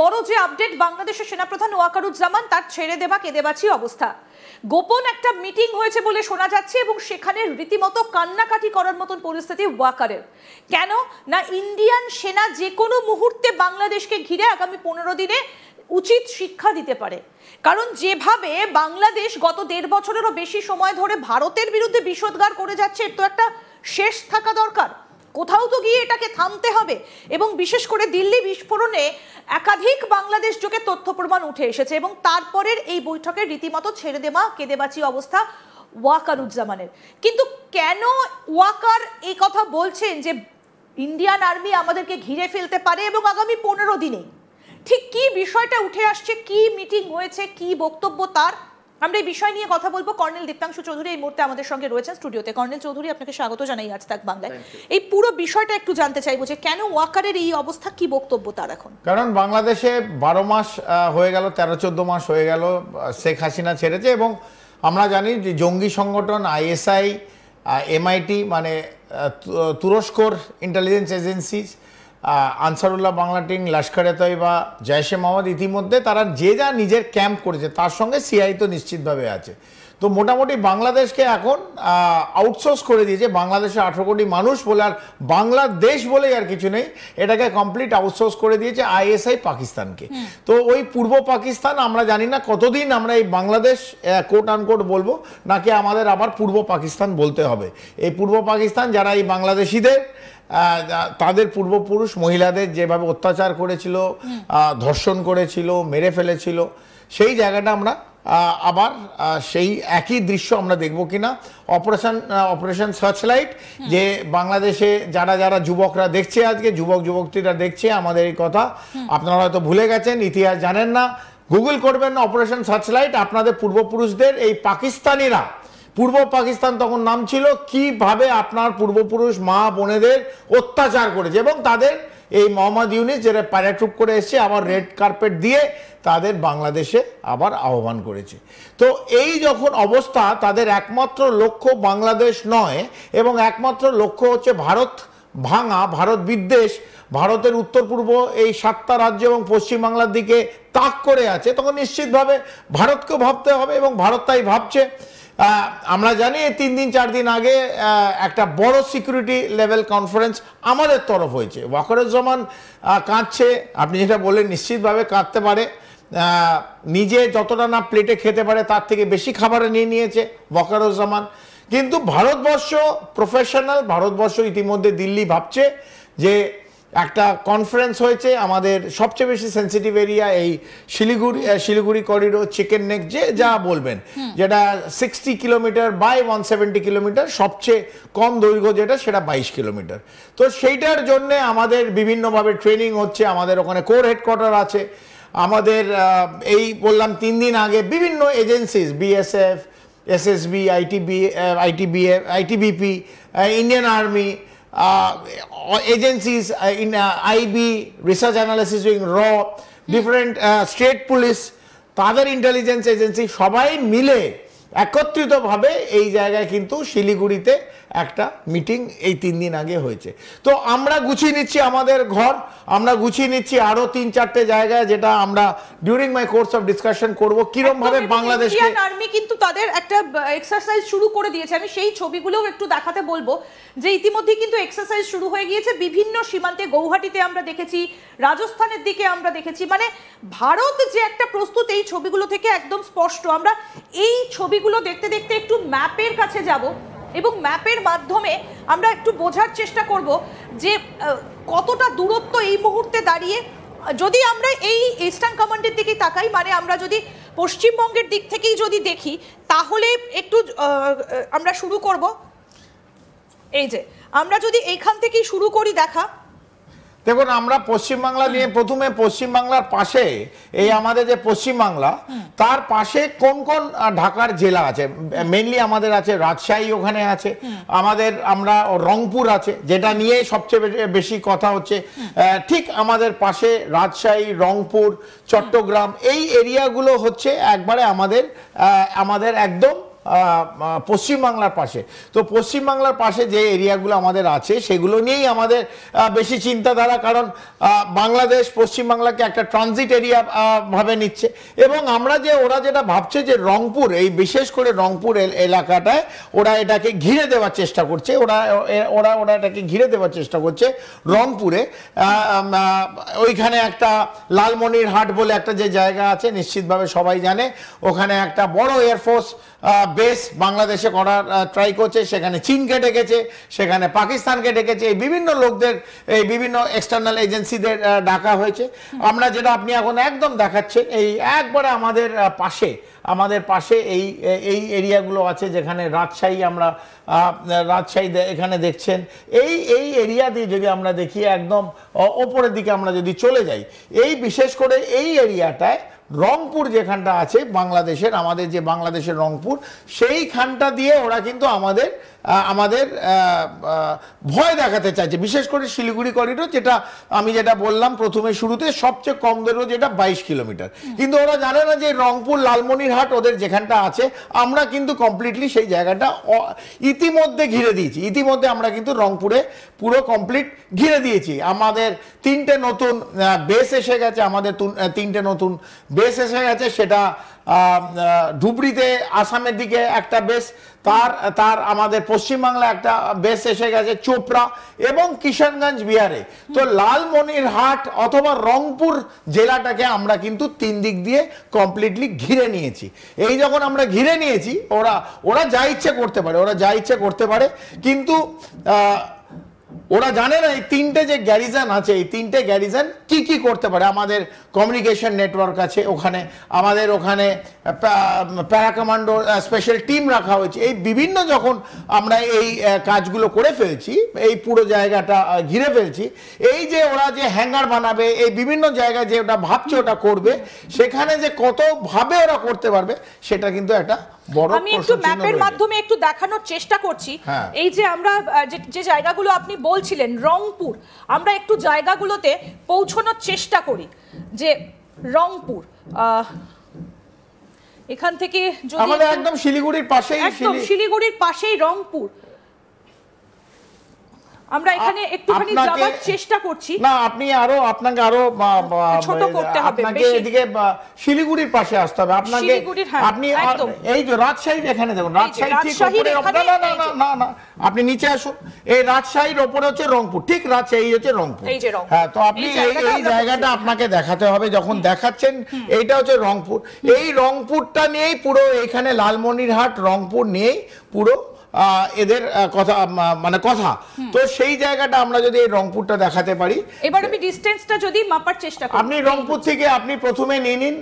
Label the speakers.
Speaker 1: বড় যে আপডেট, বাংলাদেশের সেনাপ্রধান ওয়াকারুজ্জামান তার ছেড়ে দেওয়া কেঁদেবাচি অবস্থা। গোপন একটা মিটিং হয়েছে বলে শোনা যাচ্ছে এবং সেখানে রীতিমতো কান্নাকাটি করার মতন পরিস্থিতি ওয়াকারের। কেন না, ইন্ডিয়ান সেনা যে কোনো মুহূর্তে বাংলাদেশকে ঘিরে আগামী 15 দিনে উচিত শিক্ষা দিতে পারে। কারণ যেভাবে বাংলাদেশ গত 1.5 বছরেরও বেশি সময় ধরে ভারতের বিরুদ্ধে বিষোদ্গার করে যাচ্ছে, এর তো একটা শেষ থাকা দরকার। কোথাও তো গিয়ে এটাকে থামতে হবে। এবং বিশেষ করে দিল্লি বিস্ফোরণে একাধিক বাংলাদেশ যোগে তথ্য প্রমাণ উঠে এসেছে এবং তারপরের এই বৈঠকে রীতিমতো ছেড়ে দেওয়া কেঁদেবাচি অবস্থা ওয়াকারুজ্জামানের। কিন্তু কেন ওয়াকার এই কথা বলছেন যে ইন্ডিয়ান আর্মি আমাদেরকে ঘিরে ফেলতে পারে এবং আগামী 15 দিনে ঠিক কি বিষয়টা উঠে আসছে, কি মিটিং হয়েছে, কি বক্তব্য তার, আমরা এই বিষয় নিয়ে কথা বলবো। কর্নেল দীপ্তাংশু চৌধুরী এই মুহূর্তে আমাদের সঙ্গে রয়েছেন স্টুডিওতে। কর্নেল চৌধুরী, আপনাকে স্বাগত জানাই আজ তাক বাংলায়। এই পুরো বিষয়টা একটু জানতে চাইবো যে কেন ওয়াকারের এই অবস্থা, কি বক্তব্য তার এখন?
Speaker 2: কারণ বাংলাদেশে 12 মাস হয়ে গেল, 13-14 মাস হয়ে গেল শেখ হাসিনা ছেড়েছে এবং আমরা জানি যে জঙ্গি সংগঠন আইএসআই, এমআইটি মানে তুরস্কর intelligence agency, Ansarullah Bangla team, Lashkare Taiba, Jaishe Mohammad ইতিমধ্যে তারা যে যা নিজের ক্যাম্প করেছে তার সঙ্গে সিআই তো নিশ্চিতভাবে আছে। তো মোটামুটি বাংলাদেশকে এখন আউটসোর্স করে দিয়েছে। বাংলাদেশে 18 কোটি মানুষ বলে আর বাংলাদেশ বলেই আর কিছু নেই, এটাকে কমপ্লিট আউটসোর্স করে দিয়েছে আইএসআই পাকিস্তানকে। তো ওই পূর্ব পাকিস্তান আমরা জানি না কতদিন আমরা এই বাংলাদেশ কোট আনকোট বলবো, নাকি আমাদের আবার পূর্ব পাকিস্তান বলতে হবে। এই পূর্ব পাকিস্তান যারা এই বাংলাদেশিদের তাদের পূর্বপুরুষ মহিলাদের যেভাবে অত্যাচার করেছিল, ধর্ষণ করেছিল, মেরে ফেলেছিল, সেই জায়গাটা আমরা আবার সেই একই দৃশ্য আমরা দেখব কিনা। অপারেশন সার্চলাইট, যে বাংলাদেশে যারা যারা যুবকরা দেখছে, আজকে যুবক যুবতীরা দেখছে আমাদের এই কথা, আপনারা হয়তো ভুলে গেছেন, ইতিহাস জানেন না, গুগল করবেন না অপারেশন সার্চলাইট। আপনাদের পূর্বপুরুষদের এই পাকিস্তানিরা, পূর্ব পাকিস্তান তখন নাম ছিল, কিভাবে আপনার পূর্বপুরুষ মা বোনেদের অত্যাচার করেছে এবং তাদের এই মোহাম্মদ ইউনিস যারা প্যারাট্রুপ করে এসছে আবার রেড কার্পেট দিয়ে তাদের বাংলাদেশে আবার আহ্বান করেছে। তো এই যখন অবস্থা, তাদের একমাত্র লক্ষ্য বাংলাদেশ নয় এবং একমাত্র লক্ষ্য হচ্ছে ভারত ভাঙা, ভারত বিদ্বেষ, ভারতের উত্তর পূর্ব এই 7টা রাজ্য এবং পশ্চিমবাংলার দিকে তাক করে আছে, তখন নিশ্চিতভাবে ভারতকেও ভাবতে হবে এবং ভারত তাই ভাবছে। আমরা জানি 3 দিন 4 দিন আগে একটা বড় সিকিউরিটি লেভেল কনফারেন্স আমাদের তরফ হয়েছে। ওয়াকারুজ্জামান কাঁদছে, আপনি যেটা বললেন নিশ্চিতভাবে কাঁদতে পারে, নিজে যতটা না প্লেটে খেতে পারে তার থেকে বেশি খাবার নিয়ে নিয়েছে ওয়াকারুজ্জামান। কিন্তু ভারতবর্ষ প্রফেশনাল, ভারতবর্ষ ইতিমধ্যে দিল্লি ভাবছে যে একটা কনফারেন্স হয়েছে আমাদের সবচেয়ে বেশি সেন্সিটিভ এরিয়া এই শিলিগুড়ি করিডোর, চিকেন নেক, যে যা বলবেন, যেটা 60 কিলোমিটার বাই 170 কিলোমিটার, সবচেয়ে কম দৈর্ঘ্য যেটা সেটা 22 কিলোমিটার। তো সেইটার জন্য আমাদের বিভিন্নভাবে ট্রেনিং হচ্ছে, আমাদের ওখানে কোর হেডকোয়ার্টার আছে, আমাদের এই বললাম 3 দিন আগে বিভিন্ন agencies, BSF, SSB, ITBP, Indian army, agencies in IB, research analysis doing raw, different state police, তাদের ইন্টেলিজেন্স এজেন্সি সবাই মিলে একত্রিতভাবে এই জায়গায় কিন্তু শিলিগুড়িতে একটা মিটিং এই 3 দিন আগে হয়েছে। তো আমরা গুছিয়ে নিচ্ছি আমাদের ঘর, আমরা গুছিয়ে নিচ্ছি আরো 3-4টে জায়গায়, যেটা আমরা during my course of discussion করব কিরকম ভাবে বাংলাদেশকে।
Speaker 1: ইন্ডিয়ান আর্মি কিন্তু তাদের একটা এক্সারসাইজ শুরু করে দিয়েছে। আমি সেই ছবিগুলোও একটু দেখাতে বলবো যে ইতিমধ্যে কিন্তু এক্সারসাইজ শুরু হয়ে গিয়েছে বিভিন্ন সীমান্তে। গৌহাটিতে আমরা দেখেছি, রাজস্থানের দিকে আমরা দেখেছি, মানে ভারত যে একটা প্রস্তুত, এই ছবিগুলো থেকে একদম স্পষ্ট। আমরা এই ছবিগুলো দেখতে দেখতে একটু ম্যাপের কাছে যাব এবং ম্যাপের মাধ্যমে আমরা একটু বোঝার চেষ্টা করব যে কতটা দূরত্ব এই মুহূর্তে দাঁড়িয়ে। যদি আমরা এই ইস্টার্ন কমান্ডের দিকে তাকাই, মানে আমরা যদি পশ্চিমবঙ্গের দিক থেকেই যদি দেখি, তাহলে একটু আমরা শুরু করব। এই যে আমরা যদি এইখান থেকেই শুরু করি দেখা,
Speaker 2: দেখুন আমরা পশ্চিমবাংলা নিয়ে প্রথমে পশ্চিমবাংলার পাশে এই আমাদের যে পশ্চিমবাংলা, তার পাশে কোন কোন ঢাকার জেলা আছে, মেইনলি আমাদের আছে রাজশাহী, ওখানে আছে আমাদের, আমরা রংপুর আছে, যেটা নিয়ে সবচেয়ে বেশি কথা হচ্ছে। ঠিক আমাদের পাশে রাজশাহী, রংপুর, চট্টগ্রাম, এই এরিয়াগুলো হচ্ছে একবারে আমাদের একদম পশ্চিমবাংলার পাশে। তো পশ্চিমবাংলার পাশে যে এরিয়াগুলো আমাদের আছে সেগুলো নিয়েই আমাদের বেশি চিন্তাধারা, কারণ বাংলাদেশ পশ্চিমবাংলাকে একটা ট্রানজিট এরিয়া ভাবে নিচ্ছে। এবং আমরা যে ওরা যেটা ভাবছে যে রংপুর, এই বিশেষ করে রংপুর এলাকাটায় ওরা এটাকে ঘিরে দেওয়ার চেষ্টা করছে, ওরা এটাকে ঘিরে দেওয়ার চেষ্টা করছে রংপুরে। ওইখানে একটা লালমনিরহাট বলে একটা যে জায়গা আছে, নিশ্চিতভাবে সবাই জানে, ওখানে একটা বড় এয়ারফোর্স বেস বাংলাদেশে করার ট্রাই করছে। সেখানে চীনকে ডেকেছে, সেখানে পাকিস্তানকে ডেকেছে, এই বিভিন্ন লোকদের, এই বিভিন্ন এক্সটার্নাল এজেন্সিদের ডাকা হয়েছে। আমরা যেটা আপনি এখন একদম দেখাচ্ছেন, এই একবারে আমাদের পাশে এই এরিয়াগুলো আছে, যেখানে রাজশাহী, আমরা রাজশাহী এখানে দেখছেন। এই এরিয়া দিয়ে যদি আমরা দেখি, একদম ওপরের দিকে আমরা যদি চলে যাই, এই বিশেষ করে এই এরিয়াটায় রংপুর যেখানটা আছে বাংলাদেশের, আমাদের যে বাংলাদেশের রংপুর, সেইখানটা দিয়ে ওরা কিন্তু আমাদের ভয় দেখাতে চাইছে। বিশেষ করে শিলিগুড়ি করিডোর, যেটা বললাম প্রথমে শুরুতে, সবচেয়ে কম দৈর্ঘ্য যেটা 22 কিলোমিটার। কিন্তু ওরা জানে না যে রংপুর লালমনিরহাট ওদের যেখানটা আছে, আমরা কিন্তু কমপ্লিটলি সেই জায়গাটা ইতিমধ্যে ঘিরে দিয়েছি। ইতিমধ্যে আমরা কিন্তু রংপুরে পুরো কমপ্লিট ঘিরে দিয়েছি। আমাদের 3টে নতুন বেস এসে গেছে, সেটা ধুবড়িতে আসামের দিকে একটা বেস, তার আমাদের পশ্চিমবাংলা একটা বেস এসে গেছে চোপড়া এবং কিষানগঞ্জ বিহারে। তো লালমনিরহাট অথবা রংপুর জেলাটাকে আমরা কিন্তু 3 দিক দিয়ে কমপ্লিটলি ঘিরে নিয়েছি। এই যখন আমরা ঘিরে নিয়েছি, ওরা যা ইচ্ছে করতে পারে, কিন্তু ওরা জানে না এই 3টে যে গ্যারিজন আছে, এই 3টে গ্যারিজন কি করতে পারে। আমাদের কমিউনিকেশন নেটওয়ার্ক আছে ওখানে, আমাদের ওখানে প্যারা কমান্ডো স্পেশাল টিম রাখা হয়েছে। এই বিভিন্ন যখন আমরা এই কাজগুলো করে ফেলছি, এই পুরো জায়গাটা ঘিরে ফেলছি, এই যে ওরা যে হ্যাঙ্গার বানাবে, এই বিভিন্ন জায়গায় যে ওটা ভাবছে ওটা করবে, সেখানে যে কতভাবে ওরা করতে পারবে, সেটা কিন্তু একটা বড়।
Speaker 1: আমি একটু ম্যাপের মাধ্যমে একটু দেখানোর চেষ্টা করছি। এই যে আমরা যে জায়গাগুলো আপনি বলছিলেন রংপুর, আমরা একটু জায়গাগুলোতে পৌঁছানোর চেষ্টা করি। যে রংপুর এখান থেকে
Speaker 2: আমাদের একদম শিলিগুড়ির
Speaker 1: পাশেই রংপুর, আমরা এখানে একটুখানি যাওয়ার চেষ্টা করছি।
Speaker 2: না, আপনাকে আরো
Speaker 1: ছোট করতে হবে,
Speaker 2: আপনাকে এদিকে শিলিগুড়ির পাশে আসতে হবে আপনাকে। আপনি এই যে রাজশাহীর এখানে দেখুন, রাজশাহী ঠিক উপরে, না আপনি নিচে আসুন। এই রাজশাহীর উপরে হচ্ছে রংপুর, ঠিক রাজশাহী হচ্ছে রংপুর। হ্যাঁ, তো আপনি এই জায়গাটা আপনাকে দেখাতে হবে। যখন দেখাচ্ছেন, এইটা হচ্ছে রংপুর। এই রংপুরটা নিয়েই পুরো, এখানে লালমনিরহাট রংপুর নিয়েই পুরো এদের কথা, তো সেই জায়গাটা আমরা যদি এই রংপুরটা দেখাতে পারি।
Speaker 1: এবার আমি ডিসটেন্সটা যদি মাপার চেষ্টা করি,
Speaker 2: আপনি রংপুর থেকে আপনি প্রথমে নিয়ে নিন